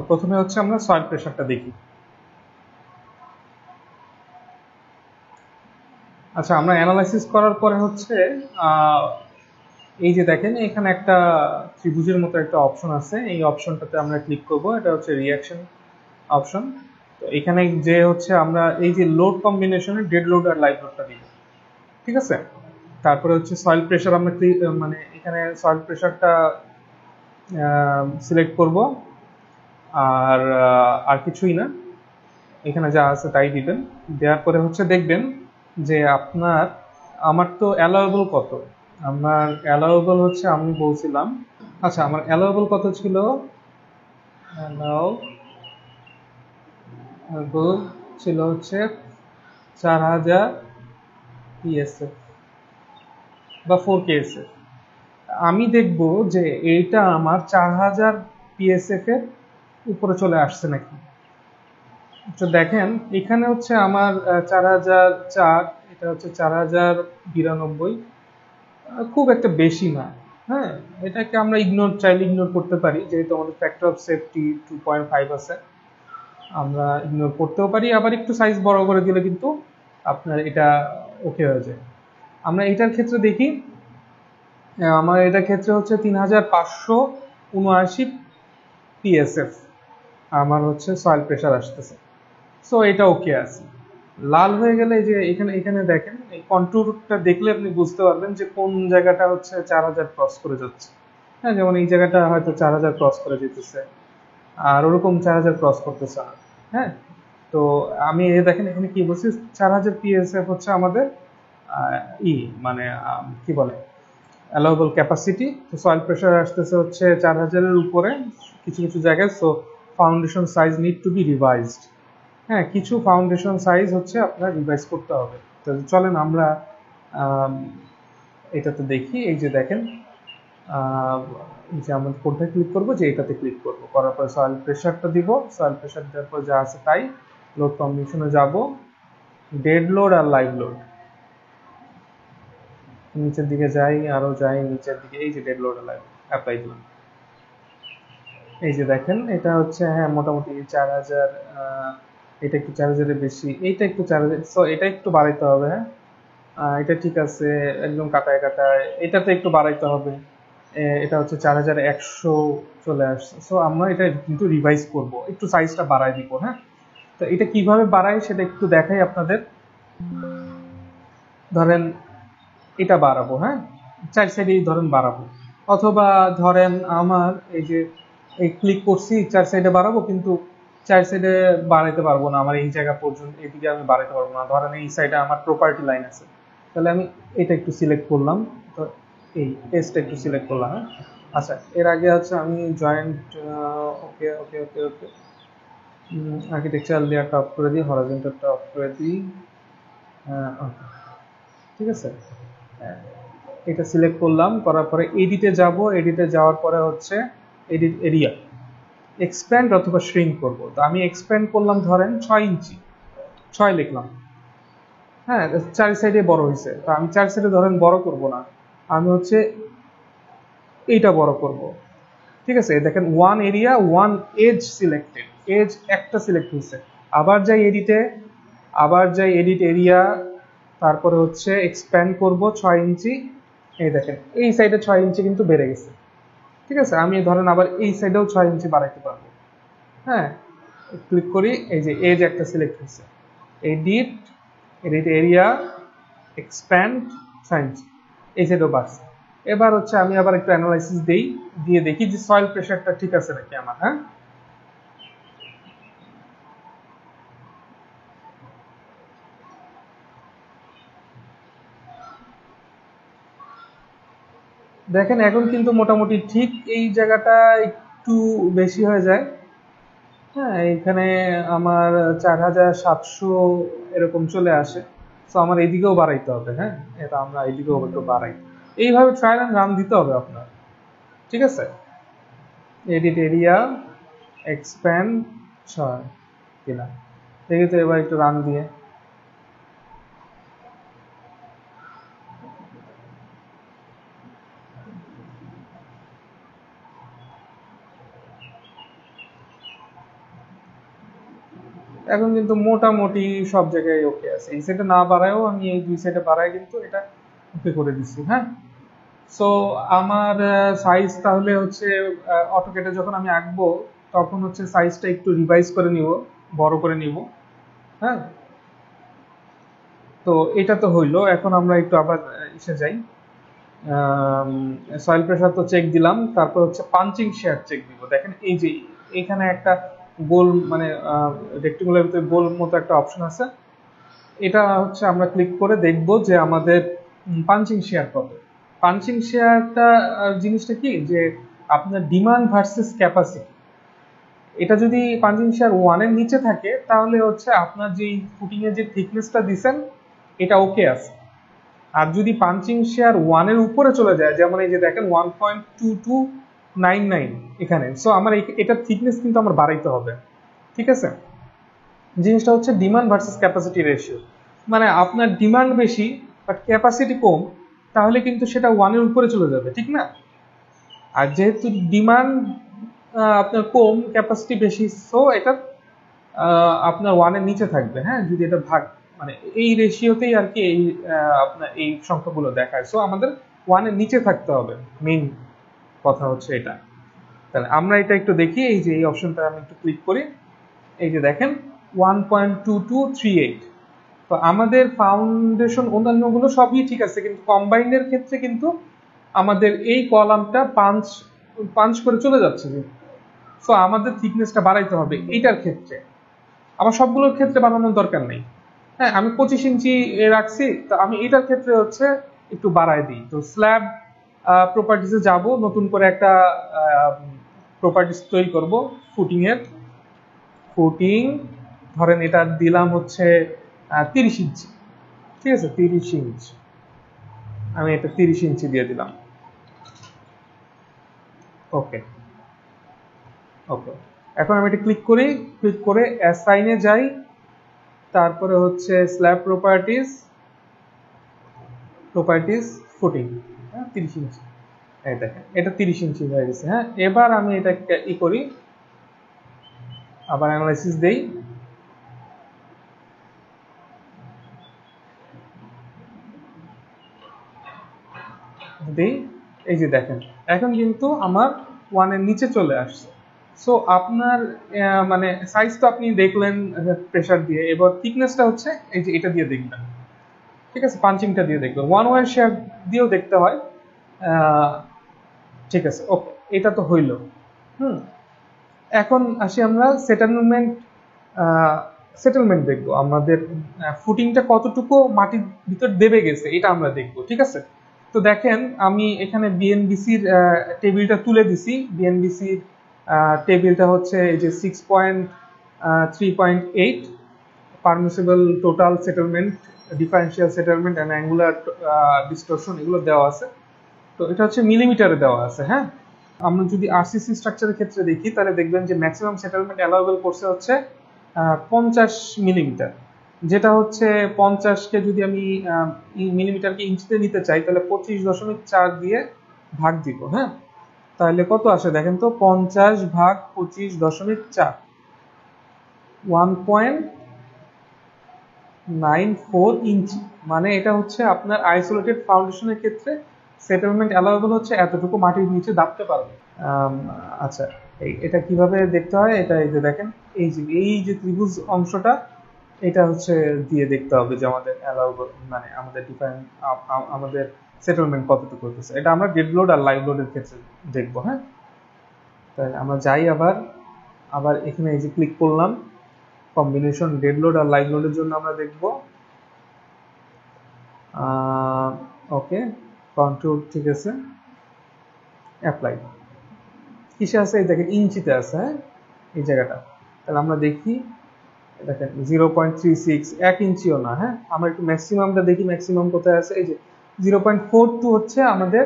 প্রথমে হচ্ছে আমরা সয়েল প্রেশারটা দেখি। আচ্ছা, আমরা অ্যানালাইসিস করার পরে হচ্ছে এই যে দেখেন এখানে একটা ত্রিভুজের মতো একটা অপশন আছে, এই অপশনটাতে আমরা ক্লিক করব। এটা হচ্ছে রিঅ্যাকশন অপশন। তো এখানে যে হচ্ছে আমরা এই যে লোড কম্বিনেশনে ডেড লোড আর লাইভ লোডটা দিব, ঠিক আছে। তারপরে হচ্ছে সয়েল প্রেশার, আমরা মানে এখানে সয়েল প্রেশারটা সিলেক্ট করব, আর আর কিছুই না, এখানে যা আছে তাই দিবেন। দেওয়ার পরে হচ্ছে দেখবেন যে আমার তো অ্যালাউয়েবল কত। আমার অ্যালাউয়েবল হচ্ছে আমি বলছিলাম, আচ্ছা আমার অ্যালাউয়েবল কত ছিল, অ্যালাউয়েবল ছিল হচ্ছে 4000 পিএসএফ বা 4 কেএসএফ। আমি দেখব যে এইটা আমার 4000 পিএসএফ এর উপরে চলে আসছে নাকি। তো দেখেন এখানে হচ্ছে আমার 4004, এটা হচ্ছে 4092, খুব একটা বেশি না। হ্যাঁ, এটাকে আমরা চাইলে ইগনোর করতে পারি, যেহেতু আমাদের ফ্যাক্টর অফ সেফটি 2.5 আছে, আমরা ইগনোর করতেও পারি। আবার একটু সাইজ বড় করে দিলে কিন্তু আপনার এটা ওকে হয়ে যায়। আমরা এটার ক্ষেত্রে দেখি, আমার এটার ক্ষেত্রে হচ্ছে 3579 পিএসএফ আমার হচ্ছে সয়েল প্রেশার আসতেছে। সো এটা ওকে আছে। লাল হয়ে গেলে যে এখানে এখানে দেখেন এই কন্ট্যুরটা দেখলে আপনি বুঝতে পারবেন যে কোন জায়গাটা হচ্ছে 4000 ক্রস করে যাচ্ছে। হ্যাঁ, যেমন এই জায়গাটা হয়তো 4000 ক্রস করে যেতেছে, আর ওরকম 4000 ক্রস করতেছে না। হ্যাঁ, তো আমি দেখেন এখানে কি বলছি, 4000 পিএসএফ হচ্ছে আমাদের ই মানে কি বলে অ্যালাউয়েবল ক্যাপাসিটি। তো সয়েল প্রেশার আসতেছে হচ্ছে 4000-এর উপরে কিছু কিছু জায়গায়। So foundation size need to be revised. হ্যাঁ, কিছু ফাউন্ডেশন সাইজ হচ্ছে আপনার রিভাইজ করতে হবে। তো চলেন আমরা এটাতে দেখি। এই যে দেখেন যে আমরা কোনটায় ক্লিক করবো, যে এটাতে ক্লিক করবো, করার পরে সয়েল প্রেশারটা দিব। সয়েল প্রেশার দেওয়ার পর যা আছে তাই, লোড কম্বিনেশনে যাব, ডেড লোড আর লাইভ লোড, নিচের দিকে যাই, আরো যাই নিচের দিকে, এই যে ডেড লোড আর লাইভ অ্যাপ্লাই দিলাম। এই যে দেখেন এটা হচ্ছে হ্যাঁ মোটামুটি 4000, এটা একটু 4000-এর বেশি, এইটা একটু 4000, সো এটা একটু বাড়াইতে হবে। হ্যাঁ, এটা ঠিক আছে, একদম কাটায় কাটায় এটাতে একটু বাড়াইতে হবে। এটা হচ্ছে 4100 চলে আসছে। সো আমরা এটা কিন্তু রিভাইজ করব, একটু সাইজটা বাড়াই দিব। হ্যাঁ, তো এটা কিভাবে বাড়াই সেটা একটু দেখাই আপনাদের। ধরেন এটা বাড়াবো, হ্যাঁ 4 সাইডেই ধরেন বাড়াবো, অথবা ধরেন আমার এই যে এই ক্লিক করছি 4 সাইডে বাড়াবো, কিন্তু 4 সাইডে বাড়াইতে পারবো না, আমার এই জায়গা পর্যন্ত এদিকে আমি বাড়াইতে পারবো না। ধরেন এই সাইডে আমার প্রপার্টি লাইন আছে, তাহলে আমি এটা একটু সিলেক্ট করলাম, তো এই এসটা একটু সিলেক্ট করলাম। হ্যাঁ, আচ্ছা এর আগে হচ্ছে আমি জয়েন্ট, ওকে ওকে ওকে ওকে, আর্কিটেকচারাল লেয়ারটা অফ করে দিই, হরাইজন্টালটা অফ করে দিই। ঠিক আছে, এটা সিলেক্ট করলাম, করার পরে এডিটে যাব। এডিটে যাওয়ার পরে হচ্ছে এডিট এরিয়া, এক্সপ্যান্ড অথবা শ্রিঙ্ক করব। তো আমি এক্সপ্যান্ড করলাম, ধরেন 6 ইঞ্চি, 6 লিখলাম। হ্যাঁ, 4 সাইডে বড় হয়েছে, তো আমি 4 সাইডে ধরেন বড় করব না, আমি হচ্ছে এইটা বড় করব। ঠিক আছে, দেখেন one area one as selected, as একটা সিলেক্ট হয়েছে। আবার যাই এডিটে, আবার যাই এডিট এরিয়া, তারপরে হচ্ছে এক্সপ্যান্ড করব 6 ইঞ্চি। এই দেখেন এই সাইডে 6 ইঞ্চি কিন্তু বেড়ে গেছে। ঠিক আছে, আমি ধরেন আবার এই সাইডেও 6 ইঞ্চি বাড়াইতে পারবো। হ্যাঁ, ক্লিক করি, এই যে এজ একটা সিলেক্ট হয়েছে, এডিট, এডিট এরিয়া, এক্সপ্যান্ড 6 ইঞ্চি, এই সাইডেও বাড়ছে। এবার হচ্ছে আমি আবার একটু অ্যানালাইসিস দেই, দিয়ে দেখি যে সয়েল প্রেশারটা ঠিক আছে নাকি আমার। হ্যাঁ, দেখেন এখন কিন্তু মোটামুটি ঠিক, এই জায়গাটা একটু বেশি হয়ে যায়। হ্যাঁ, এখানে আমার 4700 এরকম চলে আসে। তো আমার এদিকেও বাড়াইতে হবে। হ্যাঁ, এটা আমরা এদিকেও একটু বাড়াই। এইভাবে ট্রায়াল এন্ড রান দিতে হবে আপনার। ঠিক আছে, এডিট এরিয়া, এক্সপ্যান্ড 6 দিলাম। দেখি তো এবার একটু রান দিয়ে। এখন কিন্তু মোটামুটি সব জায়গায় ওকে আছে, এই সাইডে না বাড়ায়ও আমি এই দুই সাইডে বাড়ায় কিন্তু এটা ওকে করে দিচ্ছি। হ্যাঁ, সো আমার সাইজ তাহলে হচ্ছে অটোকেটে যখন আমি আঁকবো তখন হচ্ছে সাইজটা একটু রিভাইজ করে নিব, বড় করে নিব। হ্যাঁ, তো এটা তো হইলো। এখন আমরা একটু আবার এসে যাই, সয়েল প্রেসার তো চেক দিলাম, তারপর হচ্ছে পাঞ্চিং শেয়ার চেক দিব। দেখেন এই যে এখানে একটা গোল মানে রেক্টেঙ্গুলার ভিতরে গোল মতো একটা অপশন আছে, এটা হচ্ছে আমরা ক্লিক করে দেখব যে আমাদের পাঞ্চিং শেয়ার কত। পাঞ্চিং শেয়ারটা জিনিসটা কি, যে আপনার ডিমান্ড ভার্সেস ক্যাপাসিটি। এটা যদি পাঞ্চিং শেয়ার 1 এর নিচে থাকে তাহলে হচ্ছে আপনার যে ফুটিং এর যে থিকনেসটা দিবেন এটা ওকে আছে। আর যদি পাঞ্চিং শেয়ার 1 এর উপরে চলে যায়, যেমন এই যে দেখেন 1.2299 এখানে, সো আমার এটার থিকনেস কিন্তু আমার বাড়াইতে হবে। ঠিক আছে, জিনিসটা হচ্ছে ডিমান্ড ভার্সেস ক্যাপাসিটি রেশিও। মানে আপনার ডিমান্ড বেশি বাট ক্যাপাসিটি কম, তাহলে কিন্তু সেটা 1 এর উপরে চলে যাবে, ঠিক না? আর যেহেতু ডিমান্ড আপনার কম, ক্যাপাসিটি বেশি, সো এটা আপনার 1 এর নিচে থাকবে। হ্যাঁ, যদি এটা ভাগ মানে এই রেশিওতেই আর কি এই আপনার এই সংখ্যাগুলো দেখায়, সো আমাদের 1 এর নিচে থাকতে হবে, মেইন কথা হচ্ছে এটা। তাহলে আমরা এটা একটু দেখি, এই যে এই অপশনটা আমি একটু ক্লিক করি, এই যে দেখেন 1.2238। তো আমাদের ফাউন্ডেশন অন্যান্যগুলো সবই ঠিক আছে, কিন্তু কম্বাইন্ডের ক্ষেত্রে কিন্তু আমাদের এই কলামটা পাঞ্চ করে চলে যাচ্ছে। সো আমাদের থিকনেসটা বাড়াইতে হবে এইটার ক্ষেত্রে, আমার সবগুলোর ক্ষেত্রে বাড়ানোর দরকার নেই। হ্যাঁ, আমি 25 ইঞ্চি রাখছি, তো আমি এটার ক্ষেত্রে হচ্ছে একটু বাড়াই দিই। তো স্ল্যাব প্রপার্টিসে যাব, নতুন করে একটা প্রপার্টিস তৈরি করব ফুটিং এর। ফুটিং ধরেন এটা দিলাম হচ্ছে 30 ইঞ্চি। ঠিক আছে, 30 ইঞ্চি, আমি এটা 30 ইঞ্চি দিয়ে দিলাম। ওকে ওকে, এখন আমি এটা ক্লিক করি, ক্লিক করে অ্যাসাইনে যাই, তারপরে হচ্ছে স্ল্যাব প্রপার্টিস ফুটিং, 30 ইঞ্চি। এই দেখেন এটা 30 ইঞ্চি হয়ে গেছে। হ্যাঁ, এবার আমি এটা ই করি, আবার অ্যানালাইসিস দেই, এই যে দেখেন এখন কিন্তু আমার 1 এর নিচে চলে আসছে। সো আপনার মানে সাইজ তো আপনি দেখলেন প্রেসার দিয়ে, এবার থিকনেসটা হচ্ছে এই যে এটা দিয়ে দেখবেন। ঠিক আছে, পাঞ্চিংটা দিয়ে দেখবেন, 1 ওয়ার শেয়ার দিয়েও দেখতে হয়। ঠিক আছে, ওকে, এটা তো হইল। এখন আসি আমরা সেটেলমেন্ট দেখবো, আমাদের ফুটিংটা কতটুকু মাটির ভিতর দেবে গেছে এটা আমরা দেখবো। ঠিক আছে, তো দেখেন আমি এখানে বিএনবিসির টেবিলটা তুলে দিছি। বিএনবিসির টেবিলটা হচ্ছে এই যে 6.3.8 permissible total settlement, differential settlement and angular distortion, এগুলো দেওয়া আছে। তো এটা হচ্ছে মিলিমিটারে দেওয়া আছে। হ্যাঁ, আমরা যদি আরসিসি স্ট্রাকচারের ক্ষেত্রে দেখি তাহলে দেখবেন যে ম্যাক্সিমাম সেটেলমেন্ট অ্যালাউয়েবল করছে হচ্ছে 50 মিলিমিটার, যেটা হচ্ছে 50কে যদি আমি মিলিমিটারকে ইঞ্চিতে নিতে চাই তাহলে 25.4 দিয়ে ভাগ দিব। হ্যাঁ, তাহলে কত আসে দেখেন তো, 50 ভাগ 25.4, 1.94 ইঞ্চি। মানে এটা হচ্ছে আপনার আইসোলেটেড ফাউন্ডেশনের ক্ষেত্রে সেটেলমেন্ট অ্যালাউয়েবল হচ্ছে এতটুকু মাটির নিচে দাবতে পারবে। আচ্ছা, এটা কিভাবে দেখতে হয়, এটা এই যে দেখেন এই যে ত্রিভুজ অংশটা, এটা হচ্ছে দিয়ে দেখতে হবে যে আমাদের অ্যালাউয়েবল মানে আমাদের সেটেলমেন্ট কতটুকু হতেছে। এটা আমরা ডেড লোড আর লাইভ লোডের ক্ষেত্রে দেখবো। হ্যাঁ, তাই আমরা যাই আবার এখানে এই যে ক্লিক করলাম, কম্বিনেশন ডেড লোড আর লাইভ লোডের জন্য আমরা দেখব। ওকে, কন্ট্রোল, ঠিক আছে, অ্যাপ্লাই। কিসে আছে, এই দেখেন ইঞ্চিতে আছে। হ্যাঁ, এই জায়গাটা, তাহলে আমরা দেখি, দেখেন 0.36, 1 ইঞ্চিও না। হ্যাঁ, আমরা একটু ম্যাক্সিমামটা দেখি, ম্যাক্সিমাম কোথায় আছে, এই যে 0.42 হচ্ছে আমাদের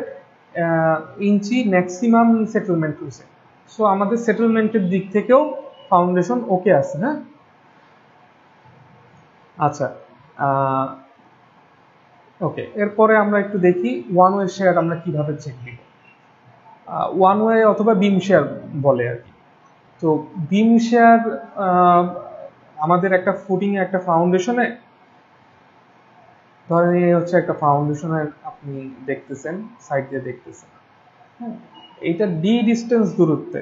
ইঞ্চি ম্যাক্সিমাম সেটেলমেন্ট হয়েছে। সো আমাদের সেটেলমেন্টের দিক থেকেও ফাউন্ডেশন ওকে আছে। হ্যাঁ, আচ্ছা, ওকে, এরপরে আমরা একটু দেখি ওয়ান ওয়ে শেয়ার আমরা কিভাবে চেক দিব। ওয়ান ওয়ে অথবা বিম শেয়ার বলে আর কি। তো বিম শেয়ার আমাদের একটা ফুটিং এ একটা ফাউন্ডেশনে, ধরেন এই হচ্ছে একটা ফাউন্ডেশনের আপনি দেখতেছেন, সাইড দিয়ে দেখতেছেন, হ্যাঁ, এইটা ডি ডিস্টেন্স দূরত্বে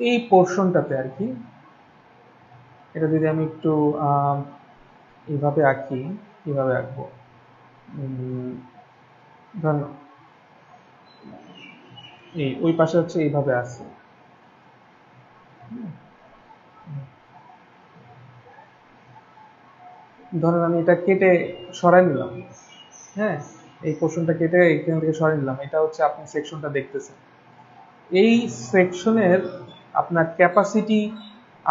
এই পোর্শনটাতে আর কি, এটা যদি আমি একটু এইভাবে আঁকি, কিভাবে আঁকবো, ধরেন এই ওই পাশে হচ্ছে এইভাবে আছে, ধরেন আমি এটা কেটে সরাই নিলাম, হ্যাঁ, এই পোর্শনটা কেটে এখান থেকে সরাই নিলাম, এটা হচ্ছে আপনি সেকশনটা দেখতেছেন, এই সেকশনের আপনার ক্যাপাসিটি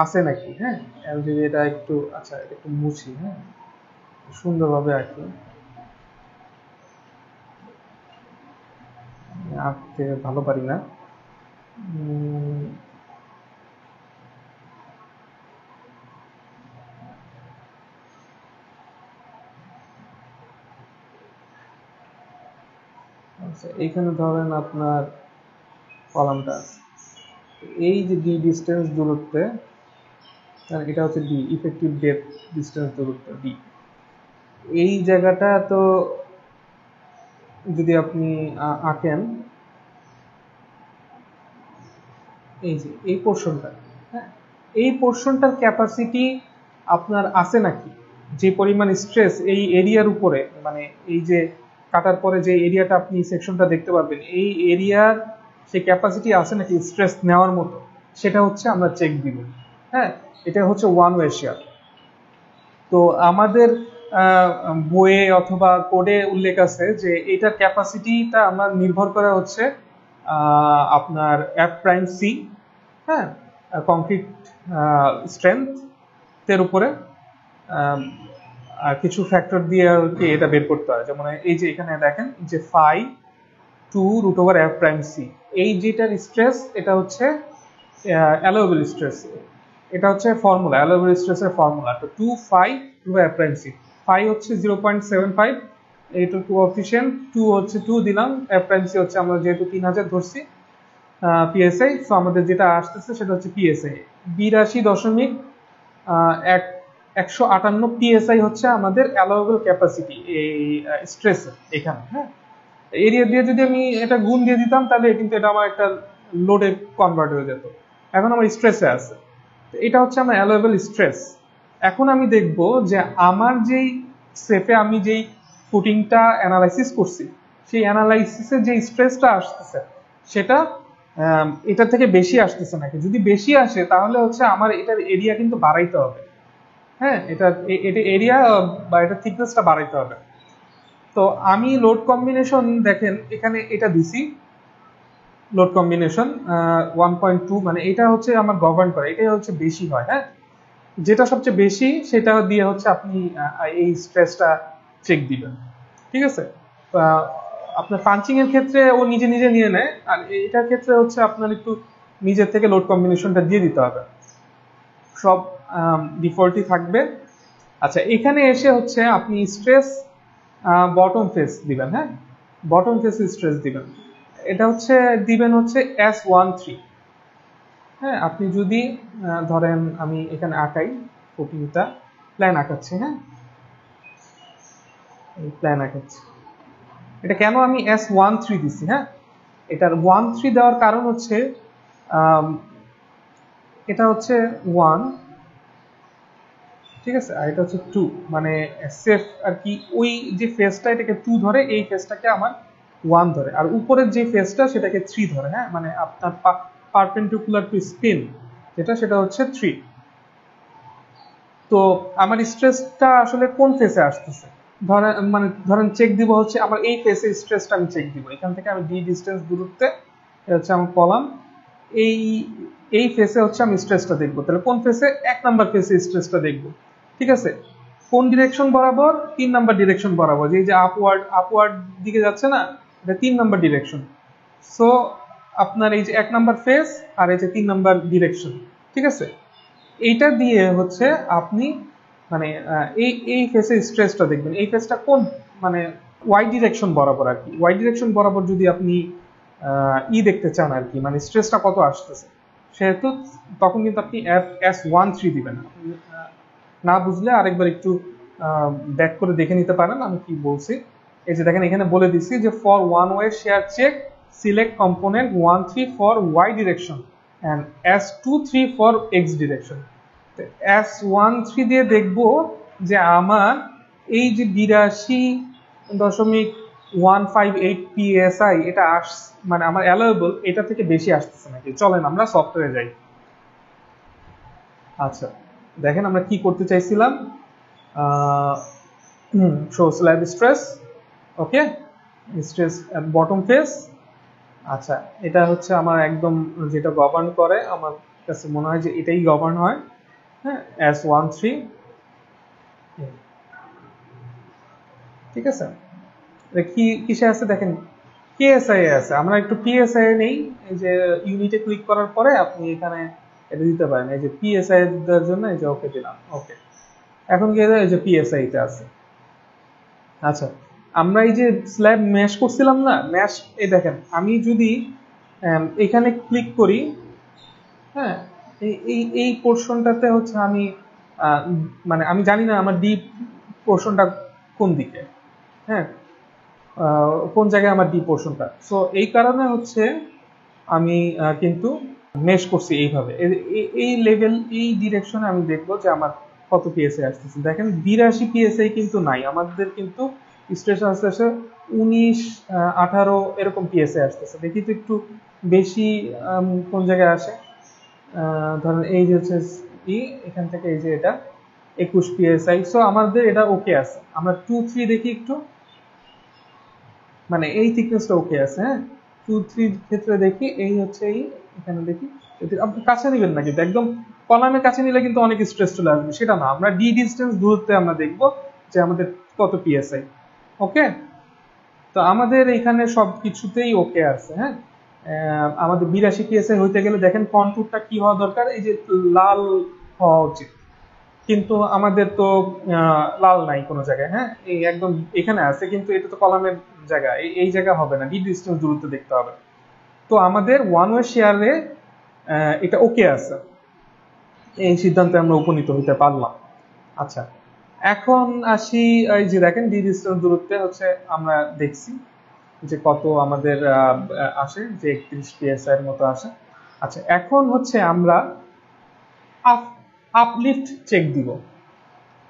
আছে নাকি, হ্যাঁ, আমি যদি এটা একটু, আচ্ছা এটা একটু মুছি, হ্যাঁ, সুন্দরভাবে আঁকি, আঁকতে ভালো পারি না, আচ্ছা এইখানে ধরেন আপনার কলামটা আছে, এই যে ডি ডিস্টেন্স দূরত্বে, এটা হচ্ছে ডি ইফেক্টিভ ডেপথ ডিস্টেন্স দূরত্ব ডি, এই জায়গাটা তো যদি আপনি আঁকেন, এই যে এই পোর্শনটা, হ্যাঁ, এই পোর্শনটার ক্যাপাসিটি আপনার আছে নাকি, যে পরিমাণ স্ট্রেস এই এরিয়ার উপরে, মানে এই যে কাটার পরে যে এরিয়াটা আপনি সেকশনটা দেখতে পারবেন, এই এরিয়ার সে ক্যাপাসিটি আছে নাকি স্ট্রেস নেওয়ার মতো, সেটা হচ্ছে আমরা চেক দিব, হ্যাঁ, এটা হচ্ছে ওয়ান ওয়ে শেয়ার। তো আমাদের বইয়ে অথবা কোডে উল্লেখ আছে যে এটার ক্যাপাসিটিটা আমরা নির্ভর করে হচ্ছে আপনার এফ প্রাইম সি, হ্যাঁ, কংক্রিট স্ট্রেংথ এর উপরে কিছু ফ্যাক্টর দিয়ে আর কি এটা বের করতে হয়, যেমন এই যে এখানে দেখেন যে ফাই 2 √f প্রাইম সি, এই যেটার স্ট্রেস এটা হচ্ছে অ্যালোয়েবল স্ট্রেস, এটা হচ্ছে ফর্মুলা, অ্যালোয়েবল স্ট্রেসের ফর্মুলা, তো 2 φ/f প্রাইম সি, ফাই হচ্ছে 0.75, এইটার কোএফিশিয়েন্ট 2 হচ্ছে 2 দিলাম, f প্রাইম সি হচ্ছে আমরা যেহেতু 3000 ধরছি পিএসআই, সো আমাদের যেটা আসতেছে সেটা হচ্ছে পিএসআই 82.158 পিএসআই হচ্ছে আমাদের অ্যালাউয়েবল ক্যাপাসিটি এই স্ট্রেসের এখানে, হ্যাঁ, এরিয়া দিয়ে যদি আমি এটা গুণ দিয়ে দিতাম তাহলে কিন্তু এটা আমার একটা লোডে কনভার্ট হয়ে যেত, এখন আমার স্ট্রেসে আছে, এটা হচ্ছে আমার অ্যালাউয়েবল স্ট্রেস। এখন আমি দেখব যে আমার যেই সেফে আমি যেই ফুটিংটা অ্যানালাইসিস করছি, সেই অ্যানালাইসিসে যে স্ট্রেসটা আসতেছে সেটা এটা থেকে বেশি আসতেছে নাকি, যদি বেশি আসে তাহলে হচ্ছে আমার এটার এরিয়া কিন্তু বাড়াইতে হবে, হ্যাঁ, এটা এরিয়া বা এটা থিকনেসটা বাড়াইতে হবে। তো আমি লোড কম্বিনেশন দেখেন এখানে এটা দিছি, লোড কম্বিনেশন 1.2, মানে এটা হচ্ছে আমার গভর্ন করে, এটাই হচ্ছে বেশি হয়, হ্যাঁ, যেটা সবচেয়ে বেশি সেটা দিয়ে হচ্ছে আপনি এই স্ট্রেসটা চেক দিবেন, ঠিক আছে। আপনার পাঞ্চিং এর ক্ষেত্রে ও নিজে নিজে নিয়ে নেয়, আর এটার ক্ষেত্রে হচ্ছে আপনার একটু নিজের থেকে লোড কম্বিনেশনটা দিয়ে দিতে হবে, সব ডিফল্টই থাকবে। আচ্ছা এখানে এসে হচ্ছে আপনি স্ট্রেস বটম ফেস দিবেন, হ্যাঁ, বটম ফেস স্ট্রেস দিবেন, এটা হচ্ছে দিবেন হচ্ছে S13, হ্যাঁ, আপনি যদি ধরেন আমি এখানে আঁকাই, ফুটিংটা প্ল্যান আঁকাচ্ছি, হ্যাঁ, প্ল্যান আঁকাচ্ছি, এটা কেন আমি S13 দিচ্ছি, হ্যাঁ, এটার 13 দেওয়ার কারণ হচ্ছে এটা হচ্ছে 1, ঠিক আছে, আর এটা হচ্ছে 2, মানে সেফ আর কি, ওই যে ফেসটা এটাকে 2 ধরে, এই ফেসটাকে আমার 1 ধরে, আর উপরের যে ফেসটা সেটাকে 3 ধরে, হ্যাঁ, মানে আপনার পারপেন্ডিকুলার টু স্পিন যেটা, সেটা হচ্ছে 3। তো আমার স্ট্রেসটা আসলে কোন ফেসে আসতেছে, ধরেন চেক দিব হচ্ছে আমার এই ফেসে স্ট্রেসটা আমি চেক দিব, এখান থেকে আমি ডি ডিস্টেন্স দূরত্বে হচ্ছে আমার কলাম, এই ফেসে হচ্ছে আমি স্ট্রেসটা দেখবো, তাহলে কোন ফেসে, 1 নাম্বার ফেসে স্ট্রেসটা দেখবো, ঠিক আছে, কোন ডিরেকশন বরাবর, 3 নাম্বার ডিরেকশন বরাবর, যে আপওয়ার্ড দিকে যাচ্ছে না, এটা 3 নাম্বার ডিরেকশন, সো আপনার এই যে 1 নাম্বার ফেস আর এই যে 3 নাম্বার ডিরেকশন, ঠিক আছে, এইটা দিয়ে হচ্ছে আপনি মানে এই ফেসে স্ট্রেসটা দেখবেন, এই ফেসটা কোন মানে ওয়াই ডিরেকশন বরাবর আর কি, ওয়াই ডিরেকশন বরাবর যদি আপনি দেখতে চান আর কি, মানে স্ট্রেসটা কত আসতেছে, সেহেতু তখন কিন্তু আপনি S13 দিবেন। না বুঝলে আরেকবার একটু ব্যাক করে দেখে নিতে পারেন আমি কি বলছি। এই যে দেখেন এখানে বলে দিচ্ছি যে for one way shear check select component 13 for Y direction and S23 for X direction. S13 দিয়ে দেখব যে আমার এই যে 82.158 PSI এটা মানে আমার অ্যালাউয়েবল এটা থেকে বেশি আসতেছে নাকি। চলেন আমরা সফটওয়্যারে যাই। আচ্ছা দেখেন আমরা কি করতে চাইছিলাম, শো স্ল্যাব স্ট্রেস, ওকে, স্ট্রেস এট বটম ফেস। আচ্ছা এটা হচ্ছে আমার একদম যেটা গভর্ন করে, আমার কাছে মনে হয় যে এটাই গভর্ন হয়। হ্যাঁ, S13, ঠিক আছে। কি কিসে আছে দেখেন, পিএসআই আছে। আমরা একটু পিএসআই নেই, এই যে ইউনিটে ক্লিক করার পরে আপনি এখানে এটা দিতে পারেন। এই যে পিএসআই এর জন্য এই যে ওকে দিলাম, ওকে। এখন গিয়ে এই যে পিএসআই তে আছে। আচ্ছা আমরা এই যে স্ল্যাব ম্যাশ করছিলাম না, ম্যাশ, এই দেখেন আমি যদি এখানে ক্লিক করি, হ্যাঁ, এই এই পোরশনটাতে হচ্ছে আমি মানে আমি জানি না আমার ডিপ পোরশনটা কোন দিকে, হ্যাঁ, কোন জায়গায় আমার ডি পোর্শনটা। সো এই কারণে হচ্ছে আমি কিন্তু মেশ করছি এইভাবে, এই লেভেল এই ডিরেকশনে আমি দেখবো যে আমার কত পিএসআই আসতেছে। দেখেন 82 পিএসআই কিন্তু নাই আমাদের, কিন্তু স্ট্রেস আসতেছে 19, 18 এরকম পিএসআই আসতেছে। দেখি তো একটু বেশি কোন জায়গায় আসে। ধরেন এই যে হচ্ছে এখান থেকে এই যে এটা 21 পিএসআই। সো আমাদের এটা ওকে আছে। আমরা 2-3 দেখি একটু, মানে এই থিকনেসটা ওকে আছে। হ্যাঁ, 2-3 ক্ষেত্রে দেখি এই হচ্ছে এই এখানে দেখি। আপনি কাছে নেবেন না, কিন্তু একদম কলামের কাছে নিলে কিন্তু অনেক স্ট্রেস চলে আসবে, সেটা না। আমরা ডি ডিস্টেন্স দূরত্বে আমরা দেখব যে আমাদের কত পিএসআই। ওকে, তো আমাদের এখানে সব কিছুতেই ওকে আছে। হ্যাঁ, আমাদের 82 পিএসআই হইতে গেলে দেখেন কন্টুরটা কি হওয়া দরকার, এই যে লাল হওয়া উচিত, কিন্তু আমাদের তো লাল নাই কোনো জায়গায়। হ্যাঁ, এই একদম এখানে আছে, কিন্তু এটা তো কলামের জায়গা, এই জায়গা হবে না, ডি ডিস্টেন্স দূরত্ব দেখতে হবে। তো আমাদের ওয়ান ওয়ে শেয়ারে এটা ওকে আছে, এই সিদ্ধান্তে আমরা উপনীত হইতে পারলাম। আচ্ছা এখন আসি, এই যে দেখেন ডি ডিস্টেন্স দূরত্বে হচ্ছে আমরা দেখছি যে কত আমাদের আসে, যে 31 পিএসআই এর মতো আসে। আচ্ছা এখন হচ্ছে আমরা আপলিফট চেক দিব।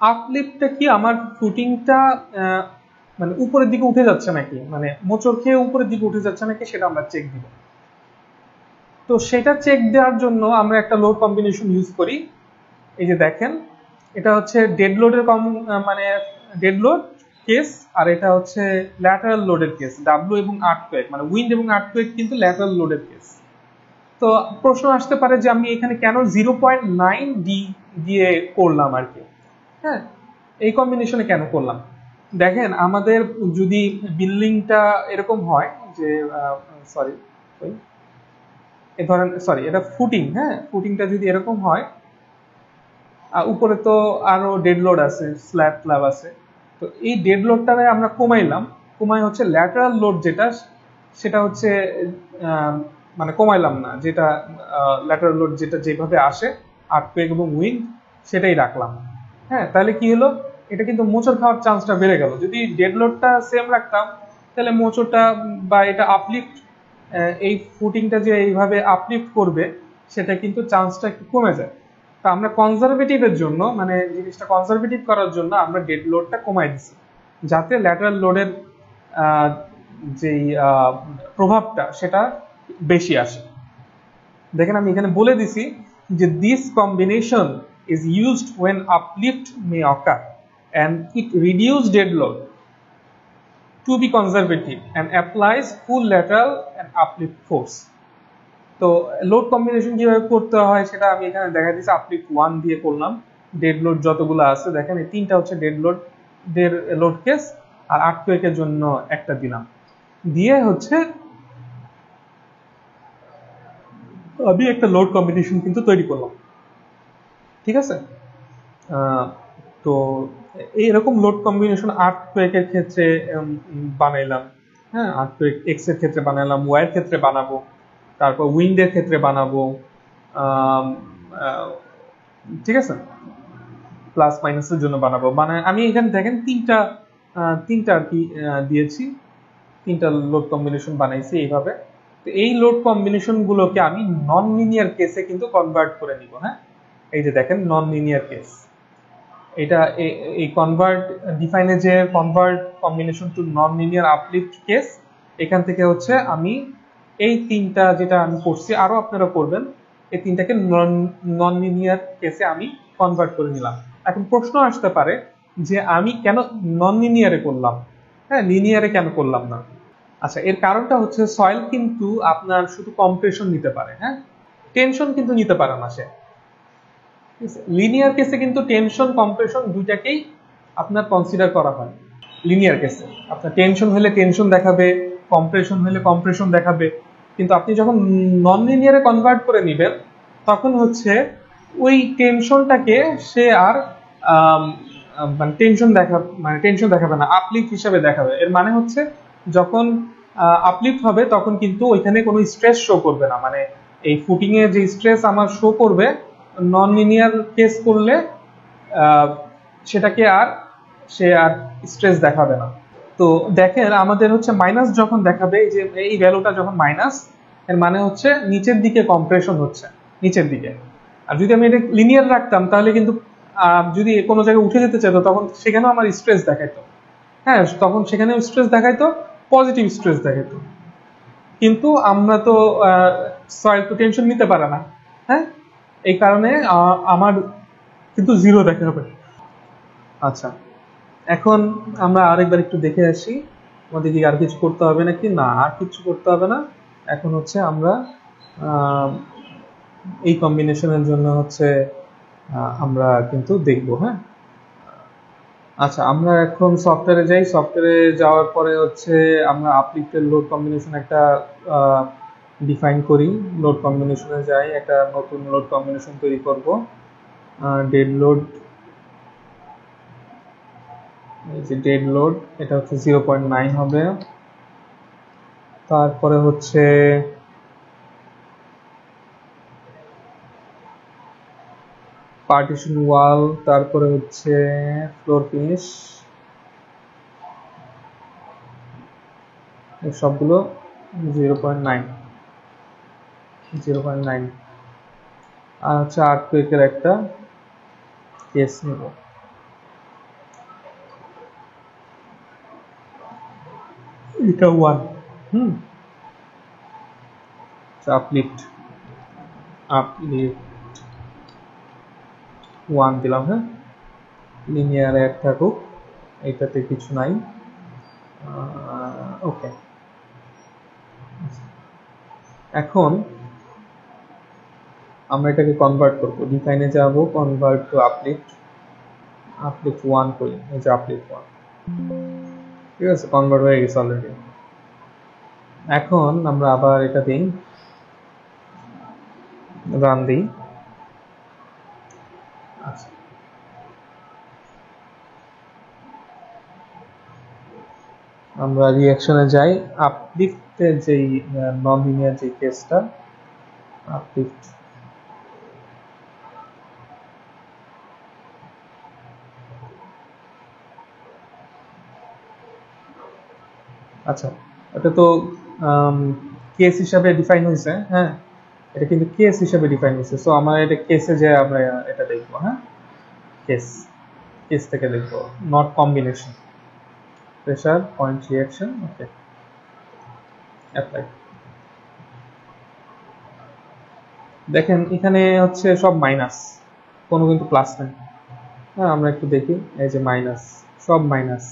আপলিফটটা কি, আমার ফুটিংটা মানে উপরের দিকে উঠে যাচ্ছে নাকি, মানে মোচড় খেয়ে উপরের দিকে উঠে যাচ্ছে নাকি, সেটা আমরা চেক দিব। তো সেটা চেক দেওয়ার জন্য আমরা একটা লোড কম্বিনেশন ইউজ করি। এই যে দেখেন এটা হচ্ছে ডেড লোডের মানে ডেড লোড কেস, আর এটা হচ্ছে ল্যাটারাল লোডের কেস, ডাব্লিউ এবং আর্থকোয়েক, মানে উইন্ড এবং আর্থকোয়েক কিন্তু ল্যাটারাল লোডের কেস। তো প্রশ্ন আসতে পারে যে আমি এখানে কেন 0.9 ডি দিয়ে করলাম আর কি। হ্যাঁ, এই কম্বিনেশনে কেন করলাম, দেখেন আমাদের যদি বিল্ডিংটা এরকম হয় যে সরি ধরেন সরি এটা ফুটিং, হ্যাঁ, ফুটিংটা যদি এরকম হয়, উপরে তো আরো ডেড লোড আছে, স্ল্যাব আছে, তো এই ডেড লোডটারে আমরা কমাইলাম, কমাই হচ্ছে ল্যাটারাল লোড যেটা সেটা হচ্ছে মানে কমাইলাম না, যেটা ল্যাটারাল লোড যেটা যেভাবে আসে আর্থকোয়েক এবং উইন্ড সেটাই রাখলাম। হ্যাঁ, তাহলে কি হলো, এটা কিন্তু মোচড় খাওয়ার চান্সটা বেড়ে গেল। যদি ডেড লোডটা সেম রাখতাম তাহলে মোচড়টা বা এটা আপলিফট, এই ফুটিংটা যে এইভাবে আপলিফট করবে সেটা কিন্তু চান্সটা একটু কমে যায়। তো আমরা কনজারভেটিভের জন্য, মানে জিনিসটা কনজারভেটিভ করার জন্য আমরা ডেড লোডটা কমাই দিছি, যাতে ল্যাটারাল লোডের যেই প্রভাবটা সেটা বেশি আসে। দেখেন আমি এখানে বলে দিছি যে this combination is used when uplift may occur and it reduce dead load to be conservative and applies full lateral and uplift force. তো লোড কম্বিনেশন কিভাবে করতে হয় সেটা আমি এখানে দেখা দিচ্ছি। আপলিফট 1 দিয়ে করলাম, ডেড লোড যতগুলো আছে দেখেন এই তিনটা হচ্ছে ডেড লোড লোড কেস, আর আর্থকোয়েকের জন্য একটা দিলাম, দিয়ে হচ্ছে আমি একটা লোড কম্বিনেশন কিন্তু তৈরি করলাম। ঠিক আছে, তো এইরকম লোড কম্বিনেশন আর্থকোয়েকের ক্ষেত্রে বানাইলাম। হ্যাঁ, আর্থকোয়েক এক্স এর ক্ষেত্রে বানাইলাম, ওয়াই এর ক্ষেত্রে বানাবো, তারপর উইন্ডের ক্ষেত্রে বানাবো, ঠিক আছে, প্লাস মাইনাসের জন্য বানাবো। মানে আমি এখানে দেখেন তিনটা আর কি দিয়েছি, তিনটা লোড কম্বিনেশন বানাইছি এইভাবে। তো এই লোড কম্বিনেশন গুলোকে আমি নন লিনিয়ার কেসে কিন্তু কনভার্ট করে নিব। হ্যাঁ, এই যে দেখেন নন লিনিয়ার কেস, এটা এই কনভার্ট ডিফাইনে যে convert combination to non linear uplift case, এখান থেকে হচ্ছে আমি এই তিনটা যেটা আমি করছি, আরো আপনারা করবেন, এই তিনটাকে নন লিনিয়ার কেসে আমি কনভার্ট করে নিলাম। এখন প্রশ্ন আসতে পারে যে আমি কেন নন লিনিয়ারে করলাম, হ্যাঁ লিনিয়ারে কেন করলাম না? আচ্ছা, এর কারণটা হচ্ছে সয়েল কিন্তু আপনার শুধু কম্প্রেশন নিতে পারে, হ্যাঁ টেনশন কিন্তু নিতে পারে না সে। লিনিয়ার কেসে কিন্তু টেনশন কম্প্রেশন দুইটাকেই আপনার কনসিডার করা হয়। লিনিয়ার কেসে আপনার টেনশন হলে টেনশন দেখাবে, কম্প্রেশন হলে কম্প্রেশন দেখাবে, কিন্তু আপনি যখন নন লিনিয়ারে কনভার্ট করে নেবেন তখন হচ্ছে ওই টেনশনটাকে সে আর মানে টেনশন দেখাবে না, আপলিফট হিসাবে দেখাবে। এর মানে হচ্ছে যখন আপলিফট হবে তখন কিন্তু ওইখানে কোনো স্ট্রেস শো করবে না, মানে এই ফুটিং এ যে স্ট্রেস আমার শো করবে নন লিনিয়ার কেস করলে সেটাকে সে আর স্ট্রেস দেখাবে না। তো দেখেন আমাদের হচ্ছে মাইনাস যখন দেখাবে, এই যে এই ভ্যালুটা যখন মাইনাস, এর মানে হচ্ছে নিচের দিকে কম্প্রেশন হচ্ছে, নিচের দিকে। আর যদি আমি এটা লিনিয়ার রাখতাম তাহলে কিন্তু যদি কোনো জায়গায় উঠে যেতে চাইতো তখন সেখানেও আমার স্ট্রেস দেখাইতো, হ্যাঁ তখন সেখানেও স্ট্রেস দেখাইতো, পজিটিভ স্ট্রেস দেখাইতো। কিন্তু আমরা তো সয়েল তো টেনশন নিতে পারে না, হ্যাঁ এই কারণে আমার কিন্তু জিরো দেখাবে। আচ্ছা, এখন আমরা আরেকবার একটু দেখে আসি আমাদের কি আর কিছু করতে হবে নাকি। না, আর কিছু করতে হবে না। এখন হচ্ছে আমরা এই কম্বিনেশনের জন্য হচ্ছে আমরা কিন্তু দেখবো। হ্যাঁ, আচ্ছা আমরা এখন সফটওয়্যারে যাই। সফটওয়্যারে যাওয়ার পরে হচ্ছে আমরা আপলিফটের লোড কম্বিনেশন একটা ডিফাইন করি। লোড কম্বিনেশনে যাই, একটা নতুন লোড কম্বিনেশন তৈরি করব। ডেড লোড, এই যে ডেড লোড, এটা হচ্ছে 0.9 হবে। তারপরে হচ্ছে পার্টিশন ওয়াল, তারপরে হচ্ছে ফ্লোর ফিনিশ, সবগুলো 0.9। আর হচ্ছে আর্থকুয়েকের একটা কেস নেব। এটা 1। আপলিফট 1 দিলাম। হ্যাঁ, লিনিয়ার এক থাকুক, এটাতে কিছু নাই। ওকে, এখন আমরা এটাকে কনভার্ট করব। ডিফাইনে যাব, কনভার্ট টু আপলিফট 1 করি। এই যে আপলিফট 1, ঠিক আছে, কনভার্ট হয়ে গেছে অলরেডি। এখন আমরা আবার এটা দিই, রান দিই। আচ্ছা, আমরা রিঅ্যাকশনে যাই। আপলিফটের যেই নন লিনিয়ার যে কেসটা, আপলিফট আচ্ছা, এটা তো কেস হিসাবে ডিফাইন হয়েছে। হ্যাঁ, এটা কিন্তু কেস হিসাবে ডিফাইন হয়েছে। সো আমরা এটা কেসে যে আমরা এটা দেখবো। হ্যাঁ, কেস থেকে দেখবো, not combination. Pressure point reaction, okay, apply. দেখেন এখানে হচ্ছে সব মাইনাস, কোনো কিন্তু প্লাস নেই। হ্যাঁ, আমরা একটু দেখি, এই যে মাইনাস, সব মাইনাস,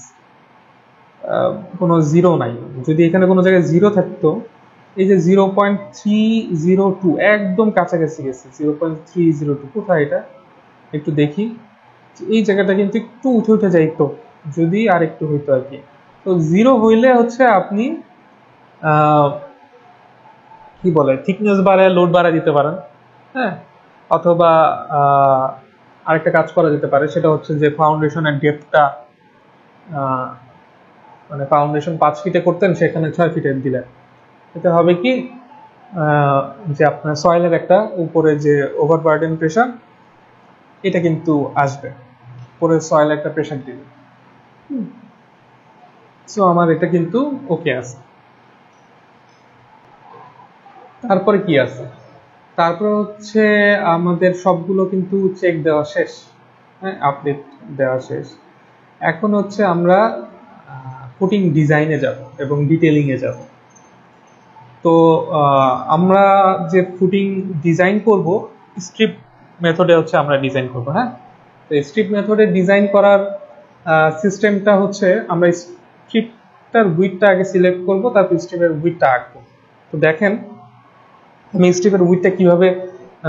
কোনো জিরো নাই। যদি এখানে কোনো জায়গায় জিরো থাকতো, এই যে 0.302 একদম কাছাকাছি গেছে। 0.302 কোথায় এটা একটু দেখি। এই জায়গাটা কিন্তু একটু উঠে উঠে যাইতো যদি আর একটু হইতো আর কি। তো জিরো হইলে হচ্ছে আপনি কি বলে থিকনেস বাড়ায় লোড বাড়ায় দিতে পারেন। হ্যাঁ, অথবা আরেকটা কাজ করা যেতে পারে, সেটা হচ্ছে যে ফাউন্ডেশনের ডেপথটা, মানে ফাউন্ডেশন 5 ফিটে করতেন, সেখানে 6 ফিটে দিলেন। এতে হবে কি, যে আপনার সয়েলের একটা উপরে যে ওভারবার্ডেন প্রেশার, এটা কিন্তু আসবে, উপরে সয়েল একটা প্রেশার দিবে। সো আমার এটা কিন্তু ওকে আছে। তারপরে কি আছে, তারপর হচ্ছে আমাদের সবগুলো কিন্তু চেক দেওয়া শেষ, হ্যাঁ, আপডেট দেওয়া শেষ। এখন হচ্ছে আমরা ফুটিং ডিজাইনে যাব এবং ডিটেইলিং এ যাব। তো আমরা যে ফুটিং ডিজাইন করব, স্ট্রিপ মেথডে হচ্ছে আমরা ডিজাইন করব। হ্যাঁ, তো স্ট্রিপ মেথডে ডিজাইন করার সিস্টেমটা হচ্ছে আমরা স্ট্রিপটার উইডথটা আগে সিলেক্ট করব, তারপর স্ট্রিপের উইডথটা আঁকবো। তো দেখেন আমি স্ট্রিপের উইডথটা কিভাবে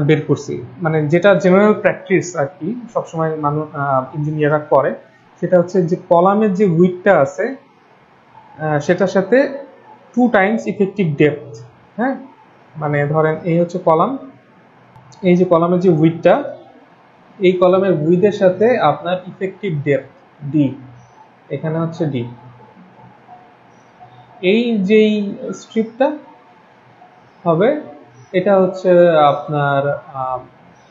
বের করছি, মানে যেটা জেনারেল প্র্যাকটিস আর কি সবসময় মানুষ ইঞ্জিনিয়াররা করে, সেটা হচ্ছে যে কলামের যে উইডথটা আছে সেটার সাথে 2 টাইমস ইফেক্টিভ ডেপথ। হ্যাঁ, মানে ধরেন এই হচ্ছে কলাম, এই যে কলামের যে উইডথটা, এই কলামের উইডথের সাথে আপনার ইফেক্টিভ ডেপথ ডি, এখানে হচ্ছে ডি, এই যেই স্ট্রিপটা হবে এটা হচ্ছে আপনার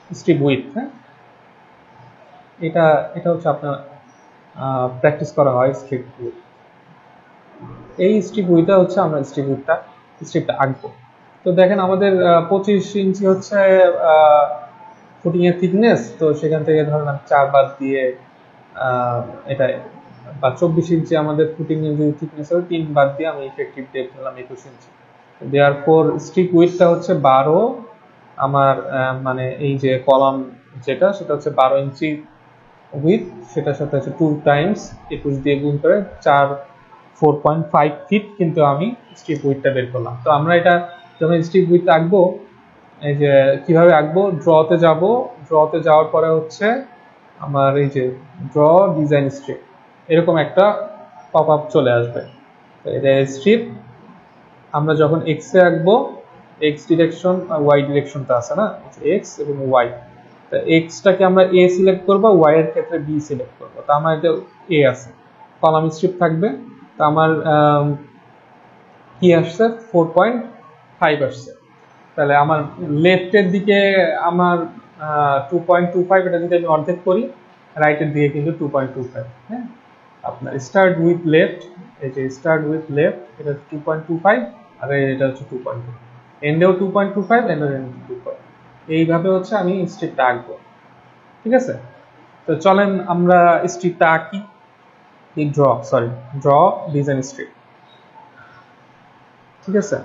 স্ট্রিপ উইডথ। হ্যাঁ, এটা এটা হচ্ছে আপনার প্র্যাকটিস করা হয় স্ট্রিপ উইডথ। এই স্ট্রিপ উইডথটা হচ্ছে আমরা স্ট্রিপটা আঁকবো। তো দেখেন আমাদের 25 ইঞ্চি হচ্ছে ফুটিং এর থিকনেস, তো সেখান থেকে ধরেন আমি 4 বাদ দিয়ে এটা, বা 24 ইঞ্চি আমাদের ফুটিং এর যে থিকনেস হবে, 3 বাদ দিয়ে আমি ইফেক্টিভ ডেপথ হলাম 21 ইঞ্চি। দেয়ারফর স্ট্রিপ উইডথটা হচ্ছে 12, আমার মানে এই যে কলাম যেটা সেটা হচ্ছে 12 ইঞ্চি উইথ, সেটার সাথে হচ্ছে 2 টাইমস 21 দিয়ে গুণ করে 4.5 ফিট কিন্তু আমি স্ট্রিপ উইডথটা বের করলাম। তো আমরা এটা যখন স্ট্রিপ উইডথ আঁকবো, এই যে কিভাবে আঁকবো, ড্রতে যাব, ড্রতে যাওয়ার পরে হচ্ছে আমার এই যে ড্র ডিজাইন স্ট্রিপ, এরকম একটা পপ আপ চলে আসবে। তো এটা স্ট্রিপ আমরা যখন এক্স এ আঁকবো, এক্স ডিরেকশন আর ওয়াই ডিরেকশনটা আছে না, এক্স এবং ওয়াই, তো এক্সটাকে আমরা এ সিলেক্ট করবো, ওয়াই এর ক্ষেত্রে বি সিলেক্ট করবো। তো আমার এটা এ আছে, কলাম স্ট্রিপ থাকবে। তো আমার কি আসছে, 4.5 আসছে। তাহলে আমার লেফটের দিকে আমার 2.25, এটা যদি আমি অর্ধেক করি, রাইটের দিকে কিন্তু 2.25। হ্যাঁ, আপনার স্টার্ট উইথ লেফট, এই যে স্টার্ট উইথ লেফট এটা 2.25, আর এটা হচ্ছে 2.2, এন্ডেও 2.25, এন্ডেও 2.5। এইভাবে হচ্ছে আমি স্ট্রিপটা আঁকবো। ঠিক আছে, তো চলেন আমরা স্ট্রিপটা আঁকি। Draw design strip. ঠিক আছে,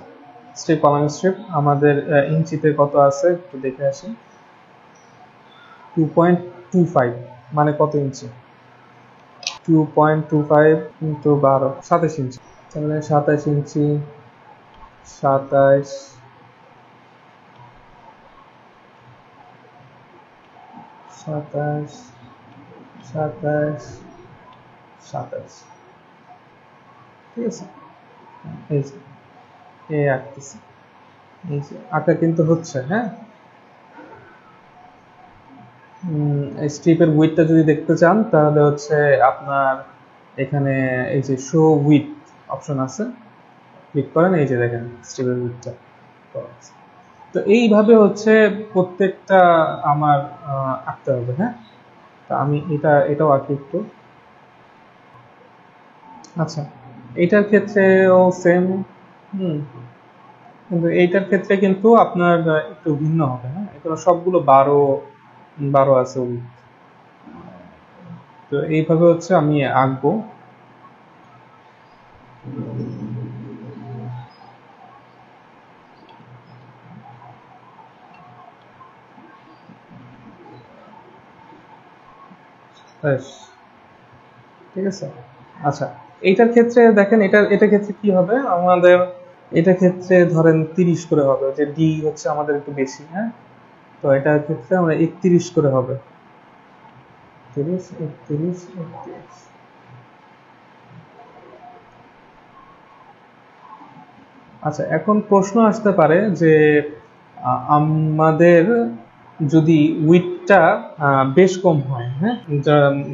স্ট্রিপ কলাম স্ট্রিপ আমাদের ইঞ্চিতে কত আছে একটু দেখে আসি। 2.25 মানে কত ইঞ্চি, 2.25 into 12, 27 ইঞ্চি। তাহলে 27 ইঞ্চি, 27, 27, 27, 27। ঠিক আছে, এই যে এই আঁকতেছি, এই যে আঁকা কিন্তু হচ্ছে। হ্যাঁ, স্ট্রিপের উইডথটা যদি দেখতে চান তাহলে হচ্ছে আপনার এখানে এই যে শো উইডথ অপশন আছে, ক্লিক করেন, এই যে দেখেন স্ট্রিপের উইডথটা। তো এইভাবে হচ্ছে প্রত্যেকটা আমার আঁকতে হবে। হ্যাঁ, তা আমি এটাও আঁকি একটু। আচ্ছা, এইটার ক্ষেত্রেও সেম, কিন্তু এইটার ক্ষেত্রে কিন্তু আপনার একটু ভিন্ন হবে। হ্যাঁ, এগুলো সবগুলো 12 আছে উইডথ। তো এইভাবে হচ্ছে আমি আঁকবো। ঠিক আছে, আচ্ছা এইটার ক্ষেত্রে দেখেন, এটা ক্ষেত্রে কি হবে আমাদের, এটা ক্ষেত্রে ধরেন 30 করে হবে, যে ডি হচ্ছে আমাদের একটু বেশি। হ্যাঁ, তো এটার ক্ষেত্রে আমরা 31 করে হবে, 30, 31, 31। আচ্ছা, এখন প্রশ্ন আসতে পারে যে আমাদের যদি উইডথটা সাইজটা বেশ কম হয়। হ্যাঁ,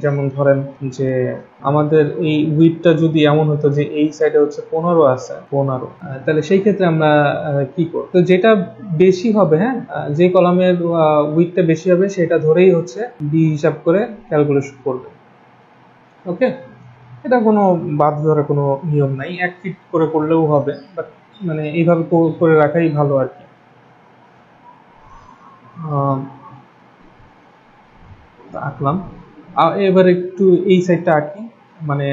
যেমন ধরেন যে আমাদের এই উইডথটা যদি এমন হতো যে এই সাইডে হচ্ছে 15 আছে 15, তাহলে সেই ক্ষেত্রে আমরা কি করব? তো যেটা বেশি হবে, হ্যাঁ, যে কলামের উইডথটা বেশি হবে সেটা ধরেই হচ্ছে বি হিসাব করে ক্যালকুলেশন করবে। ওকে, এটা কোনো বাদ ধরা কোনো নিয়ম নাই, 1 ফিট করে করলেও হবে, বাট মানে এইভাবে করে রাখাই ভালো আর কি। আঁকলাম, এবার একটু এই সাইডটা আঁকি, মানে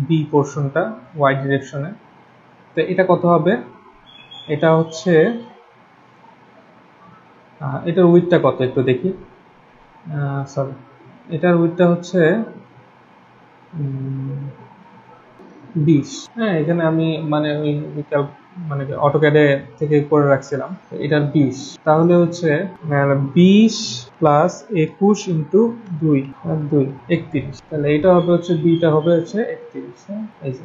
বি পোর্শনটা ওয়াই ডিরেকশনে। তো এটা কত হবে? এটা হচ্ছে এটার উইডথটা কত একটু দেখি। সরি, এটার উইডথটা হচ্ছে 20। হ্যাঁ, এখানে আমি মানে ওই মানে অটোক্যাডে থেকে করে রাখছিলাম, এটার 20। তাহলে হচ্ছে 20 প্লাস 21 ইন্টু 2 31। তাহলে এটা হবে হচ্ছে বিটা হবে হচ্ছে 31। হ্যাঁ, এই যে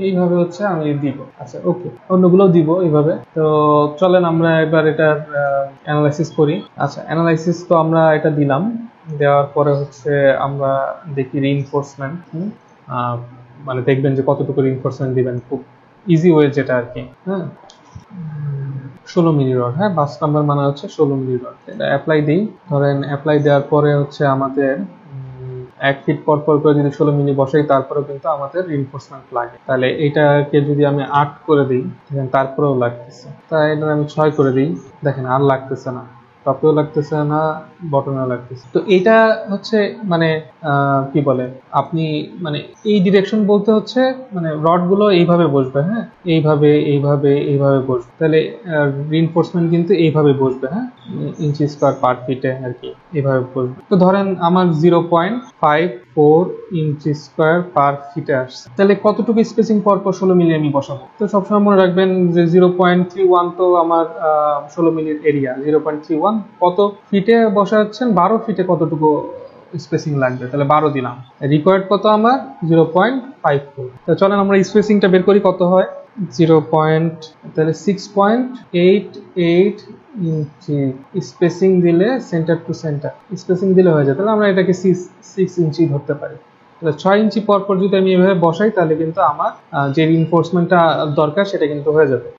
এইভাবে হচ্ছে আমি দিব। আচ্ছা, ওকে, অন্যগুলোও দিব এইভাবে। তো চলেন আমরা এবার এটার অ্যানালাইসিস করি। আচ্ছা, অ্যানালাইসিস তো আমরা এটা দিলাম, দেওয়ার পরে হচ্ছে আমরা দেখি রিইনফোর্সমেন্ট। মানে দেখবেন যে কতটুকু রিইনফোর্সমেন্ট দিবেন, খুব ইজি ওয়ে যেটা আর কি। হ্যাঁ, 16 মিলি রড। হ্যাঁ, 5 নাম্বার মানে হচ্ছে 16 মিলি রড। এটা অ্যাপ্লাই দিই। ধরেন অ্যাপ্লাই দেওয়ার পরে হচ্ছে আমাদের 1 ফিট পর পর করে যদি 16 মিলি বসাই তারপরেও কিন্তু আমাদের রিইনফোর্সমেন্ট লাগে। তাহলে এটাকে যদি আমি 8 করে দিই তারপরেও লাগতেছে, তাই এটা আমি 6 করে দিই, দেখেন আর লাগতেছে না, টপেও লাগতেছে না, বটমেও লাগতেছে। তো এটা হচ্ছে মানে কি বলে, আপনি মানে এই ডিরেকশন বলতে হচ্ছে মানে রড গুলো এইভাবে বসবে। হ্যাঁ, এইভাবে এইভাবে এইভাবে বসবে, তাহলে রিইনফোর্সমেন্ট কিন্তু এইভাবে বসবে। হ্যাঁ, ইঞ্চি স্কয়ার পার ফিটে আর কি এইভাবে বসবে। তো ধরেন আমার 0.54 ইঞ্চি স্কয়ার পার ফিটে আসছে, তাহলে কতটুকু স্পেসিং পর পর 16 মিলি আমি বসাবো? তো সবসময় মনে রাখবেন যে 0.31 তো আমার 16 মিলির এরিয়া। 0.31 কত ফিটে বসাচ্ছেন? 12 ফিটে কতটুকু স্পেসিং লাগবে? তাহলে 12 দিলাম। রিকোয়ার্ড কত আমার? 0.54। তো চলেন আমরা স্পেসিংটা বের করি কত হয়। 0. তাহলে 6.88 ইঞ্চি স্পেসিং দিলে, সেন্টার টু সেন্টার স্পেসিং দিলে হয়ে যায়। তাহলে আমরা এটাকে 6 ইঞ্চি ধরতে পারি। তাহলে 6 ইঞ্চি পর পর যদি আমি এভাবে বসাই তাহলে কিন্তু আমার যে রিইনফোর্সমেন্টটা দরকার সেটা কিন্তু হয়ে যাবে।